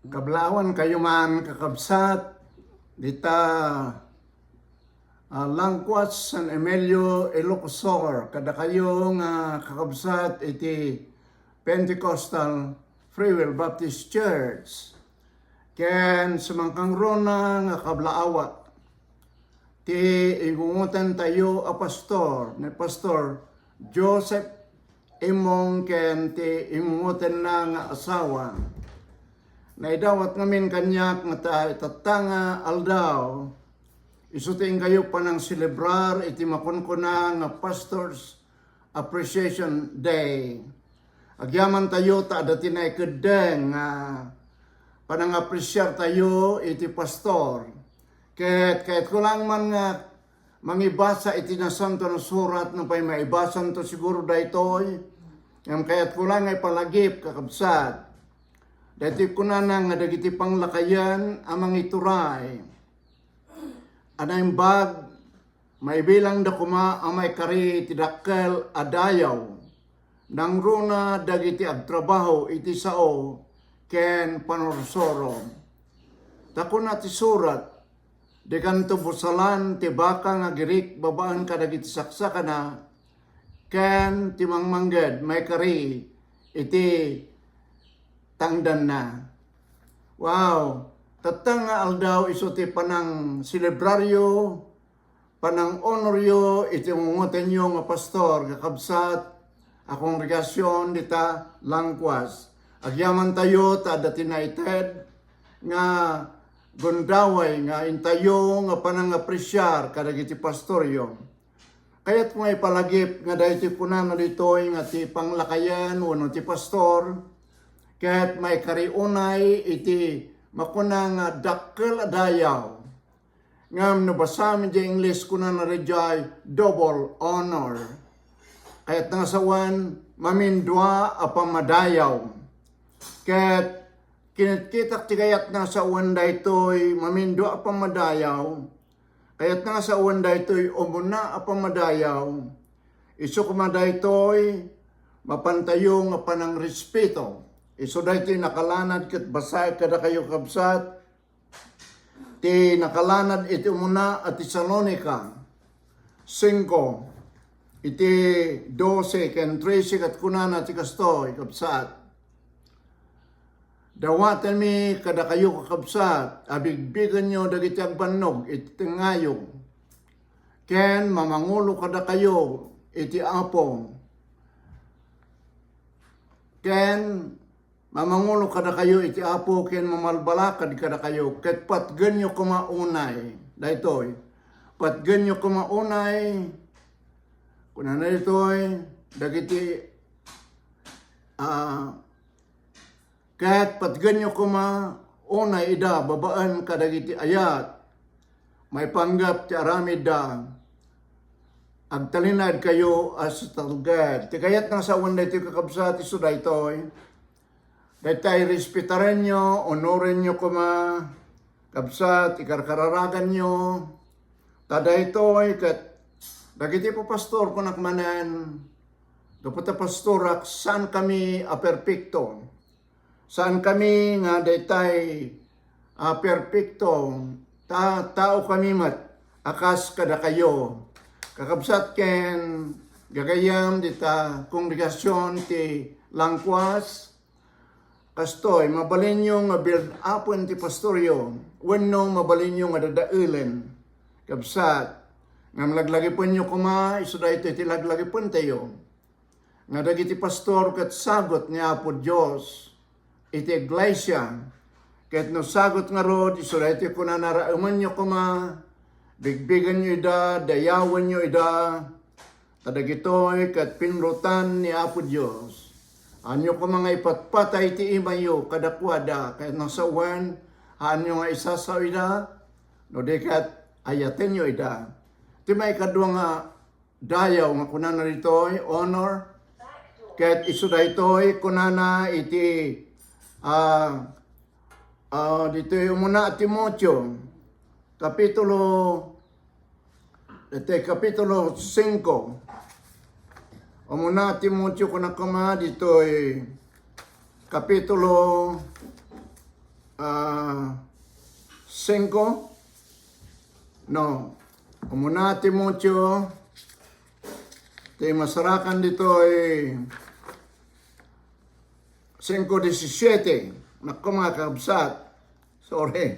Kablawan kayo man kakabsat dita Langkwas San Emilio Ilocosur kada kayo nga kakabsat iti Pentecostal Free Will Baptist Church ken sumangkang rona nga kablaawa ti ingungutan tayo a pastor ni Pastor Joseph Imong ken ti ingungutan na nga asawa naidawat ngamin kanyak nga tatanga aldaw isuting kayo pa ng celebrar iti makunkuna nga Pastors Appreciation Day. Agyaman tayo ta dati na ikadeng panang apresyar tayo iti pastor. Kahit ko lang man nga mangibasa iti na santo na surat na pa'y maibasan to siguro daytoy. Kahit ko lang ay palagip kakabsat. Dati ko na nga dagiti panglakayan amang ituray. Anay bag, may bilang da kuma amay kari tidakkel adayaw. Nang runa dagiti agtrabaho iti sao ken panorsoro. Tako na ti surat, di kanto busalan ti baka nga girik babaan ka dagiti saksaka na ken ti mangmangged may kari iti tangdan na. Wow! Tatang nga aldaw iso ti panang celebraryo, panang honoryo, iti mungutin nyo nga pastor, kakabsat, akong regasyon dita Langkwas. Agyaman tayo, ta dati naited, nga gundaway, nga intayo, nga panang apresyar, kadagiti pastoryo. Kaya't may palagip, nga dahil ti punan na ditoy, nga ti panglakayan, wano ti pastor, kaya't may kariunay, iti makuna nga dakkel adayaw. Ngam nabasami di English kuna na rejay double honor. Kaya't nasawan mamindwa apamadayaw. Kaya't kinitkitak ti kayat nasawan daytoy mamindwa apamadayaw. Kaya't nasawan daytoy umuna apamadayaw. Isu kumadaytoy mapantayo nga panang respeto. Iso dahil nakalanad kat basay kada kayo kabsat. Ti nakalanad iti umuna at Tesalonica 5. Iti 12 ken 13 kat kunana ti kastoy kabsat. Dawatan mi kada kayo kakabsat. Abigbigan nyo dagiti agbannog iti tingayo. Ken mamangulo kada kayo iti apong. Ken mamangulo kada kayo iti apo ken mamalbalakad kada kayo ket patgen nyo kumaunay daytoy patgen nyo kumaunay kunana daytoy dagiti ket patgen nyo kumaunay ida babaan kadagiti ayat may panggap ti aramid da agtalinad kayo as talgad ti kayat nang sawan daytoy kakabsat isu daytoy. Dahil respetaran nyo, honorin nyo kuma, kabsat, ikarkararagan nyo. Tada ito ay kat, dagiti po pastor ko nakmanan, dapat pastorak, saan kami aperpekto? Saan kami nga datay aperpekto? Tao kami mat, akas kada kayo. Kakabsat ken, gagayam dita kongregasyon ti Langkwas, kastoy, mabalin nyo nga build upon ti pastoryo. Wenno mabalin nyo nga dadailen. Kabsat, nga malaglagipon nyo kuma, iso da ito iti laglagipon tayo. Nga dagiti pastor kat sagot ni Apo Diyos, iti iglesia. Kat no sagot nga rod, iso da ito kuna narauman nyo kuma, bigbigan nyo ida, dayawan nyo ida, tadagitoy kat pinrutan ni Apo Diyos. Anyo ko mga ipatpatay ti imayo kadakwada kahit nasawan anyo nga isasaw ida no dekat ayaten nyo ida. Ti may kadwa nga dayaw nga kunana ritoy honor kahit isuda itoy kunana iti dito yung muna Timoteo kapitulo 5. Muna Timoteo ko na kama dito ay kapitulo 5, no, umuna Timoteo, ti masarakan dito ay 5:17. Naku mga kabsat, sorry.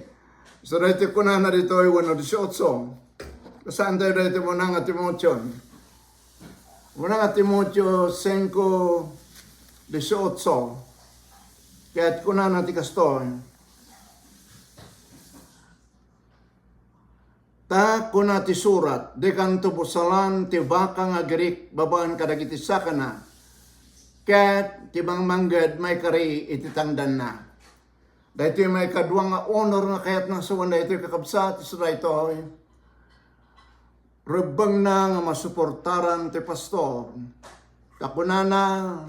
So dito ko na dito ay 1:18. Kasaan tayo dito muna nga Timoteo? Muna nga Timoteo 5:18. Kaya't kuna na ti kastoy. Ta kuna ti surat, de kanto busalan ti baka nga gerik babaan kadagiti sakana. Ket ti manggad may kari ititangdan na. Dahito may kadwa nga honor nga kayat ng suwan dahito kakabsat iso dahito. Rebang na nga masuportaran ti pastor. Kakunana,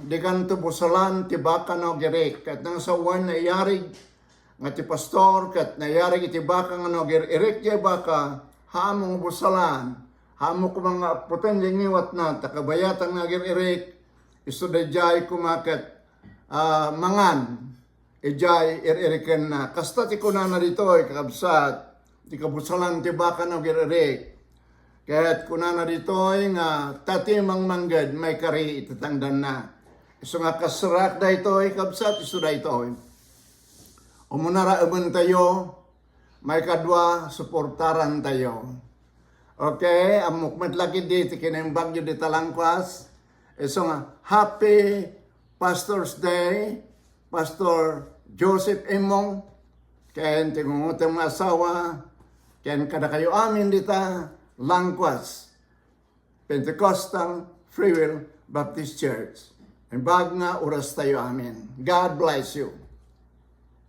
di kanto busalan ti baka no gerik. Ket nang sawan na iyarig nga ti pastor, ket nayarig iti baka nga no gerik ya baka, hamong busalan. Hamo ko mga puten lingiwat na, takabayatan nga gerik. Iso da jay kumaket mangan. Ijay iriken na. Kasta ti kunana dito kakabsat. Ti kabusalan ti baka no gerik. Kaya't kunana dito nga tatimang manggad may kari itatangdan na. Iso nga kasrak da ito kabsat, iso da ito. Umunara aman tayo, may kadwa, suportaran tayo. Okay, amok matlaki dito kinaimbag yun di talangkwas. Iso nga, Happy Pastor's Day, Pastor Joseph Emong, kaya tingungutang mga asawa, kaya kada kayo amin dita, Langkwas, Pentecostal Free Will Baptist Church. Ang bag nga oras tayo amin. God bless you.